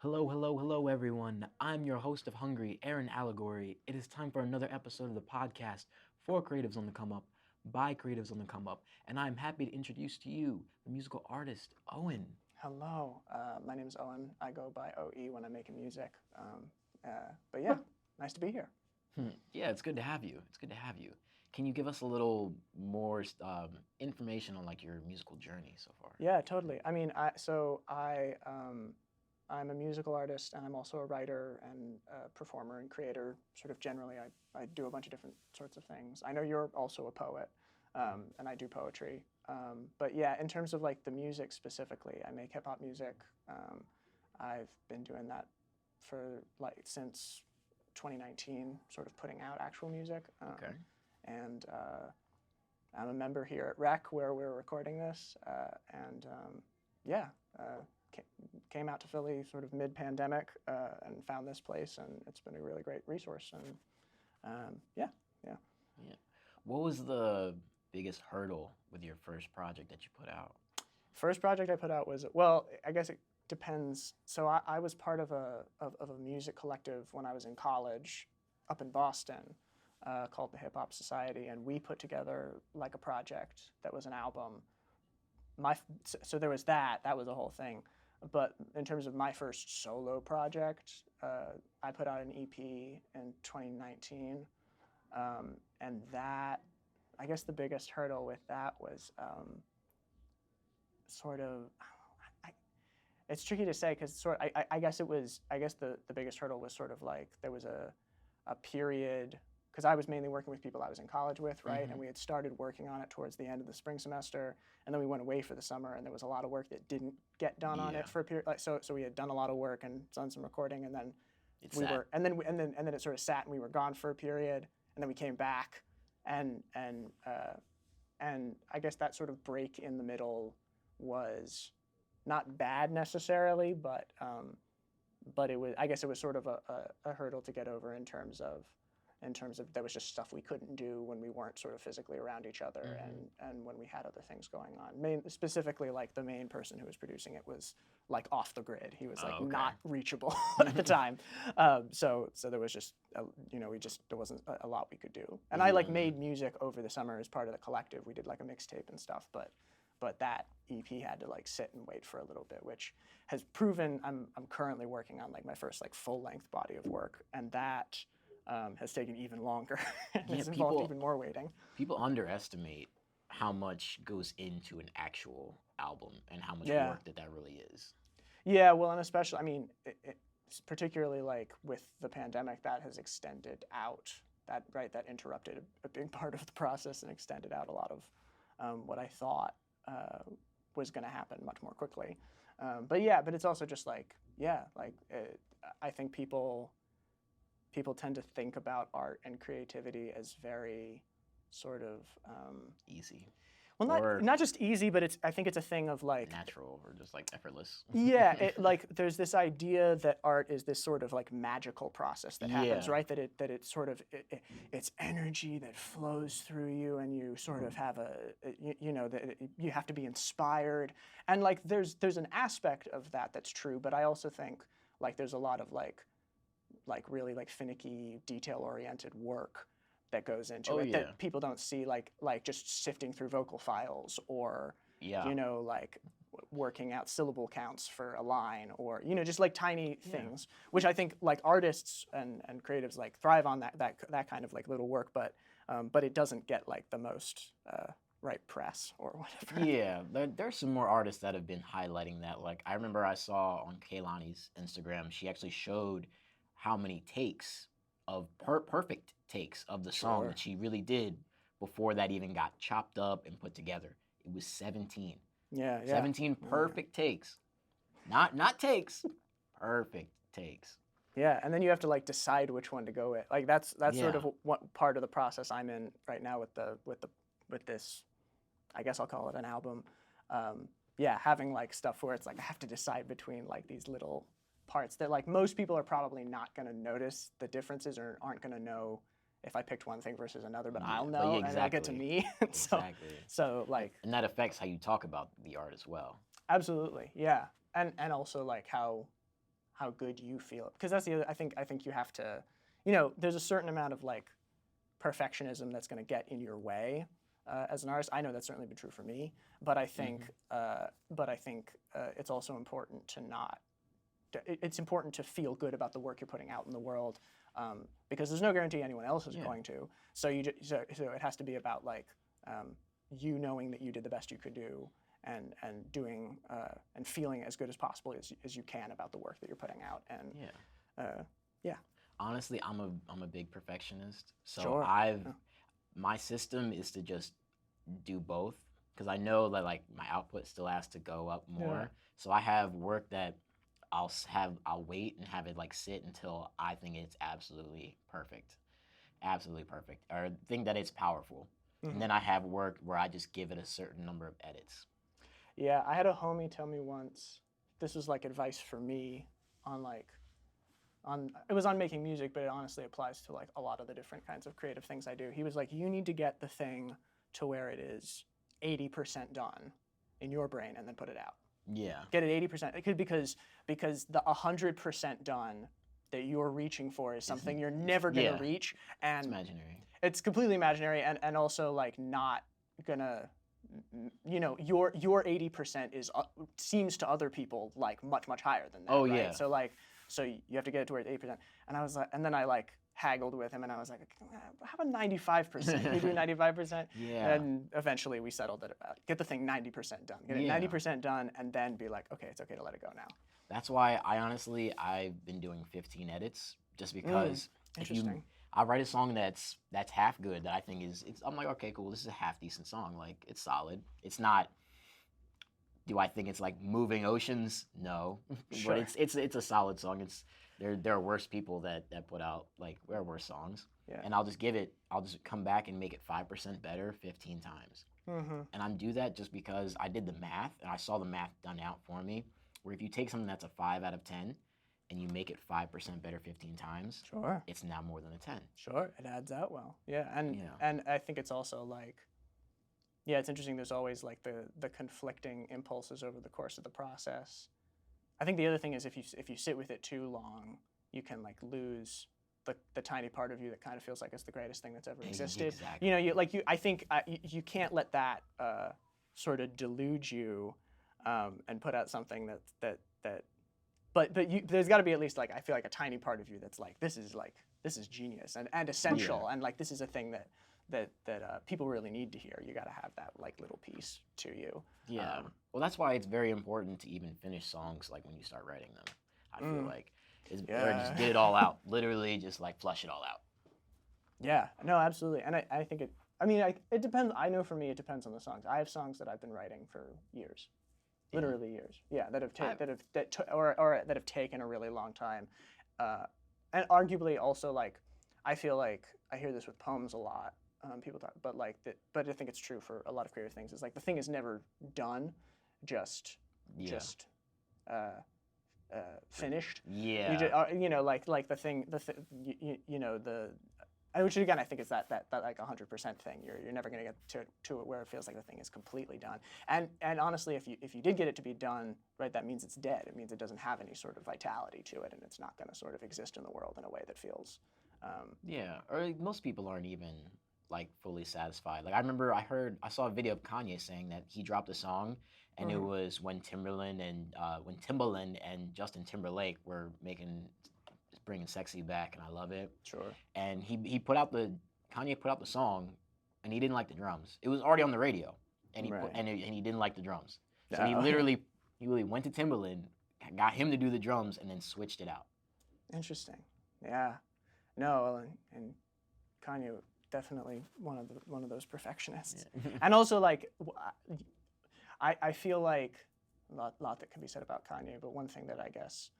Hello, hello, hello, everyone. I'm your host of Hungry, Aaron Allegory. It is time for another episode of the podcast for Creatives on the Come Up, by Creatives on the Come Up, and I'm happy to introduce to you the musical artist, Owen. Hello, my name is Owen. I go by OE when I'm making music. But yeah, nice to be here. Yeah, it's good to have you. It's good to have you. Can you give us a little more information on like your musical journey so far? Yeah, totally. I mean, I'm a musical artist and I'm also a writer and a performer and creator. Sort of generally, I do a bunch of different sorts of things. I know you're also a poet, and I do poetry. But yeah, in terms of like the music specifically, I make hip hop music. I've been doing that for like since 2019, sort of putting out actual music. Okay. And I'm a member here at Rec where we're recording this. And yeah, uh, came out to Philly sort of mid-pandemic and found this place, and it's been a really great resource. And yeah. Yeah. What was the biggest hurdle with your first project that you put out? First project I put out was, well, I guess it depends. So I was part of a music collective when I was in college up in Boston called the Hip Hop Society, and we put together like a project that was an album. So there was that. That was the whole thing. But in terms of my first solo project, I put out an EP in 2019, and that, I guess the biggest hurdle with that was sort of I, it's tricky to say because I guess the biggest hurdle was sort of like there was a period because I was mainly working with people I was in college with, right? Mhm. And we had started working on it towards the end of the spring semester, and then we went away for the summer, and there was a lot of work that didn't get done on Yeah. it for a period. Like, so we had done a lot of work and done some recording, and then It's we that. were, and then it sort of sat, and we were gone for a period, and then we came back, and and uh, and I guess that sort of break in the middle was not bad necessarily, but it was, I guess it was sort of a hurdle to get over in terms of there was just stuff we couldn't do when we weren't sort of physically around each other, Mhm. and when we had other things going on. Specifically, like the main person who was producing it was like off the grid. He was like Oh, okay. not reachable at the time. So there was just there wasn't a lot we could do. And I like made music over the summer as part of the collective. We did like a mixtape and stuff, but that EP had to like sit and wait for a little bit, which has proven I'm currently working on like my first like full length body of work, and that has taken even longer and Yeah, has involved people even more waiting. people underestimate how much goes into an actual album and how much Yeah, work that really is. yeah. Well, and especially, I mean, particularly like with the pandemic, that has extended out. That right, that interrupted a big part of the process and extended out a lot of what I thought was going to happen much more quickly. But yeah, but it's also just like yeah, like I think people tend to think about art and creativity as very sort of Easy well, not or not just easy, but I think it's a thing of like natural or just like effortless. yeah, like there's this idea that art is this sort of like magical process that happens, Yeah. right? That it's sort of it's energy that flows through you, and you sort of have that you have to be inspired, and like there's an aspect of that that's true, but I also think like there's a lot of like really like finicky detail oriented work that goes into Oh it yeah. that people don't see, like just sifting through vocal files, or Yeah. like working out syllable counts for a line, or just like tiny Yeah. things, which I think like artists and creatives like thrive on that kind of like little work, but it doesn't get like the most right press or whatever. Yeah, there's some more artists that have been highlighting that. Like I remember I saw on Kaylani's Instagram, she actually showed how many takes of perfect takes of the song Sure. that she really did before that even got chopped up and put together. It was 17. Yeah, yeah. 17 perfect takes. Not takes, perfect takes. Yeah, and then you have to like decide which one to go with. Like that's sort Yeah. of what part of the process I'm in right now with this. I guess I'll call it an album. Yeah, having like stuff where it's like I have to decide between like these little parts that like most people are probably not going to notice the differences or aren't going to know if I picked one thing versus another, but Yeah, I'll but yeah, know and it'll get to exactly. me. so Exactly. so like And that affects how you talk about the art as well. absolutely, yeah, and also like how good you feel, because that's the other, I think you have to, there's a certain amount of like perfectionism that's going to get in your way as an artist. I know that's certainly been true for me, but I think it's also important to not. It's important to feel good about the work you're putting out in the world, because there's no guarantee anyone else is going to. So so it has to be about like you knowing that you did the best you could do, and doing and feeling as good as possible as you can about the work that you're putting out. And Honestly, I'm a big perfectionist. So Sure. my system is to just do both, because I know that like my output still has to go up more. Yeah. So I have work that I'll wait and have it like sit until I think it's absolutely perfect, or think that it's powerful. And then I have work where I just give it a certain number of edits. Yeah, I had a homie tell me once, this was like advice for me on it was on making music, but it honestly applies to like a lot of the different kinds of creative things I do. He was like, you need to get the thing to where it is 80% done in your brain and then put it out. Yeah. Get it 80%, because the 100% done that you're reaching for is something you're never gonna reach, and It's imaginary. It's completely imaginary, and also like not gonna, your 80% is seems to other people like much higher than that. Oh, right? yeah. So you have to get it to where it's 80%. And I was like, and then I like haggled with him, and I was like, how about 95%? Can you do 95%? Yeah. And eventually we settled it about get the thing 90% done. Get it 90% done, and then be like, okay, it's okay to let it go now. That's why I've been doing 15 edits, just because Interesting. I write a song that's half good, that I think I'm like, okay, cool, this is a half decent song, like it's solid. It's not. Do I think it's like moving oceans? No, Sure. but it's a solid song. There are worse people that put out like worse songs, and I'll just come back and make it 5% better 15 times. And I do that just because I did the math and I saw the math done out for me. Where if you take something that's a 5 out of 10 and you make it 5% better 15 times, Sure. it's now more than a 10. Sure, it adds out well. Yeah, and I think it's also like, it's interesting. There's always like the conflicting impulses over the course of the process. I think the other thing is if you sit with it too long, you can like lose the tiny part of you that kind of feels like it's the greatest thing that's ever existed. Exactly. I think you can't let that sort of delude you, and put out something that. But there's got to be at least like, I feel like a tiny part of you that's like, this is genius and essential, and like this is a thing that people really need to hear. You got to have that like little piece to you. Yeah. Well, that's why it's very important to even finish songs like when you start writing them. I feel like or just get it all out. Literally, just like flush it all out. Yeah. No, absolutely. And I think it. I mean, it depends. I know for me, it depends on the songs. I have songs that I've been writing for years. Literally years, that have taken a really long time, and arguably also like, I feel like I hear this with poems a lot. People talk, but but I think it's true for a lot of creative things. It's like the thing is never done, just finished. Yeah. Like the thing, which again I think is that like 100% thing. You're never going to get to it where it feels like the thing is completely done. And honestly, if you did get it to be done, right, that means it's dead. It means it doesn't have any sort of vitality to it, and it's not going to sort of exist in the world in a way that feels. Or like, most people aren't even like fully satisfied. Like I saw a video of Kanye saying that he dropped a song, and it was when Timbaland and Justin Timberlake were bringing sexy back, and I love it. Sure. And Kanye put out the song, and he didn't like the drums. It was already on the radio, and he didn't like the drums. So he literally went to Timbaland, got him to do the drums, and then switched it out. Interesting. Yeah. No, and Kanye definitely one of those perfectionists. Yeah. And also like, I feel like a lot that can be said about Kanye, but one thing that I guess.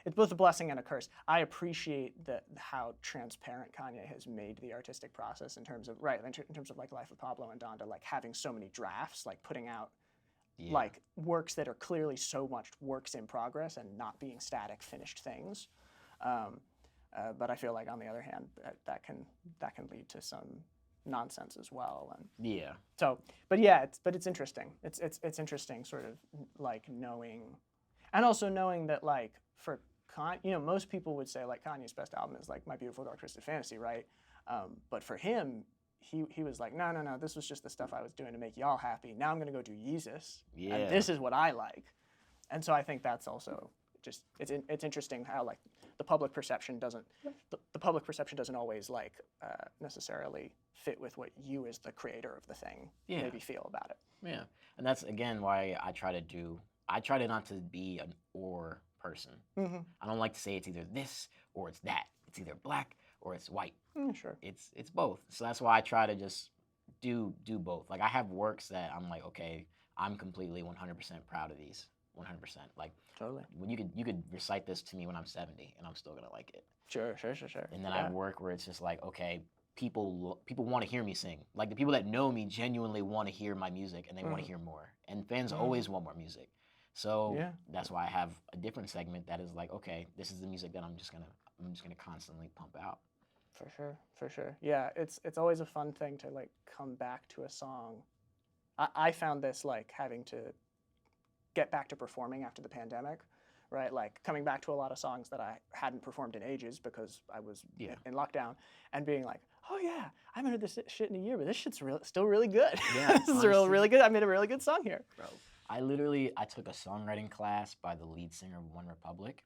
It's both a blessing and a curse. I appreciate how transparent Kanye has made the artistic process in terms of like Life of Pablo and Donda, like having so many drafts, like putting out like works that are clearly so much works in progress and not being static finished things. But I feel like on the other hand, that can lead to some nonsense as well. And so, but it's interesting. It's interesting, sort of like knowing And also knowing that like for most people would say like Kanye's best album is like My Beautiful Dark Twisted Fantasy, right? But for him, he was like, no, this was just the stuff I was doing to make y'all happy. Now I'm gonna go do Yeezus, and this is what I like. And so I think that's also just it's interesting how like the public perception doesn't always like necessarily fit with what you as the creator of the thing maybe feel about it. Yeah, and that's again why I try to not to be an or person. Mm-hmm. I don't like to say it's either this or it's that. It's either black or it's white. Sure. It's both. So that's why I try to just do both. Like I have works that I'm like, okay, I'm completely 100% proud of these. 100%. Like totally. When you could recite this to me when I'm 70 and I'm still gonna like it. Sure. And then I have work where it's just like, okay, people want to hear me sing. Like the people that know me genuinely want to hear my music and they want to hear more. And fans always want more music. So that's why I have a different segment that is like, okay, this is the music that I'm just gonna constantly pump out. For sure. Yeah, it's always a fun thing to like come back to a song. I found this like having to get back to performing after the pandemic, right? Like coming back to a lot of songs that I hadn't performed in ages because I was in lockdown, and being like, oh yeah, I haven't heard this shit in a year, but this shit's still really good. Yeah, this is really good. I made a really good song here, bro. I took a songwriting class by the lead singer of One Republic.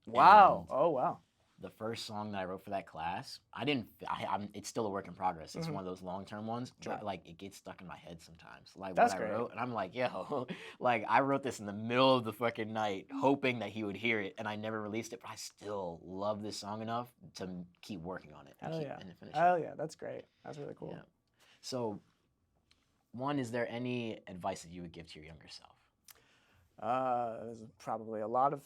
Wow. Oh wow. The first song that I wrote for that class, it's still a work in progress. It's one of those long-term ones, but like it gets stuck in my head sometimes. Like what I wrote, and I'm like, yo, like I wrote this in the middle of the fucking night, hoping that he would hear it, and I never released it, but I still love this song enough to keep working on it. And finish it. Oh yeah, that's great. That's really cool. Yeah. So, one, is there any advice that you would give to your younger self? There's probably a lot of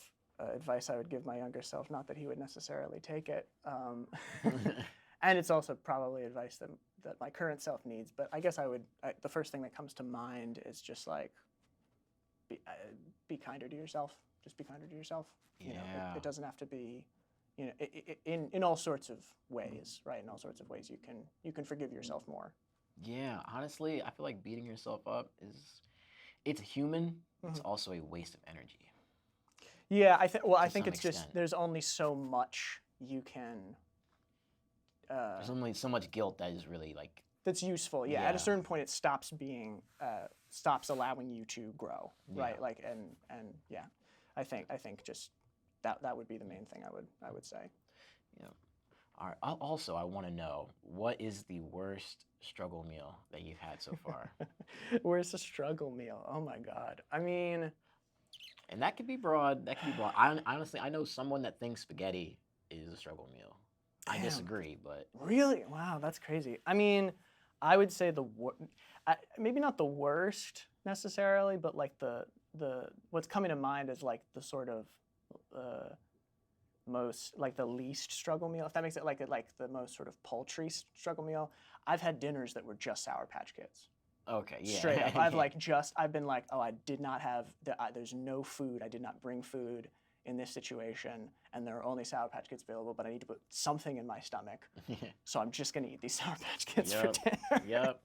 advice I would give my younger self, not that he would necessarily take it. And it's also probably advice that my current self needs, but I guess the first thing that comes to mind is just like, be kinder to yourself. Just be kinder to yourself. You know, it doesn't have to be, you know, in all sorts of ways, right? In all sorts of ways you can forgive yourself more. Yeah, honestly, I feel like beating yourself up it's human. It's also a waste of energy. Yeah, I think it's just there's only so much you can. There's only so much guilt that is really like. That's useful. Yeah, at a certain point, it stops stops allowing you to grow, right? Like and yeah, I think just that would be the main thing I would say. Yeah. All right. Also, I want to know, what is the worst struggle meal that you've had so far? Worst struggle meal? Oh my God. I mean. And that could be broad. Honestly, I know someone that thinks spaghetti is a struggle meal. Damn. I disagree, but. Really? Wow, that's crazy. I mean, I would say maybe not the worst necessarily, but like the what's coming to mind is like the sort of most, like the least struggle meal, if that makes it like the most sort of paltry struggle meal. I've had dinners that were just Sour Patch Kids. Okay, yeah. Straight up. I've been like, oh, I did not have, there's no food. I did not bring food in this situation, and there are only Sour Patch Kids available, but I need to put something in my stomach. So I'm just going to eat these Sour Patch Kids for dinner. Yep.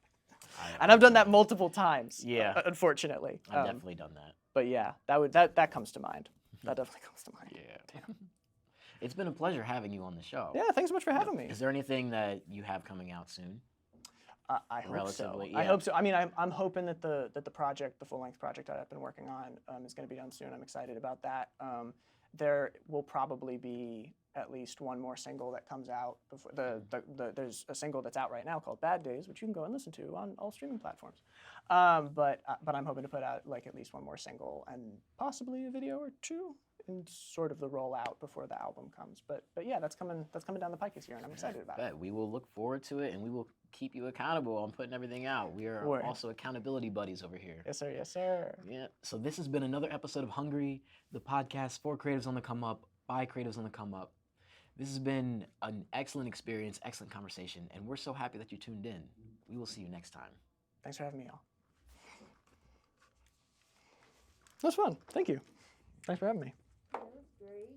And I've done that multiple times. Yeah. Unfortunately. I've definitely done that. But yeah, that comes to mind. That definitely comes to mind. Yeah. Damn. It's been a pleasure having you on the show. Yeah, thanks so much for having me. Is there anything that you have coming out soon? I hope so. Yeah. I hope so. I mean, I'm hoping that the project, the full-length project I've been working on, is going to be done soon. I'm excited about that. There will probably be at least one more single that comes out before there's a single that's out right now called Bad Days, which you can go and listen to on all streaming platforms. But I'm hoping to put out like at least one more single and possibly a video or two in sort of the rollout before the album comes. But yeah, that's coming down the pike this year, and I'm excited about it. We will look forward to it, and we will keep you accountable on putting everything out. We are also accountability buddies over here. Yes, sir. Yes, sir. Yeah. So this has been another episode of Hungry, the podcast for creatives on the come up, by creatives on the come up. This has been an excellent experience, excellent conversation, and we're so happy that you tuned in. We will see you next time. Thanks for having me, y'all. That was fun. Thank you. Thanks for having me. That was great.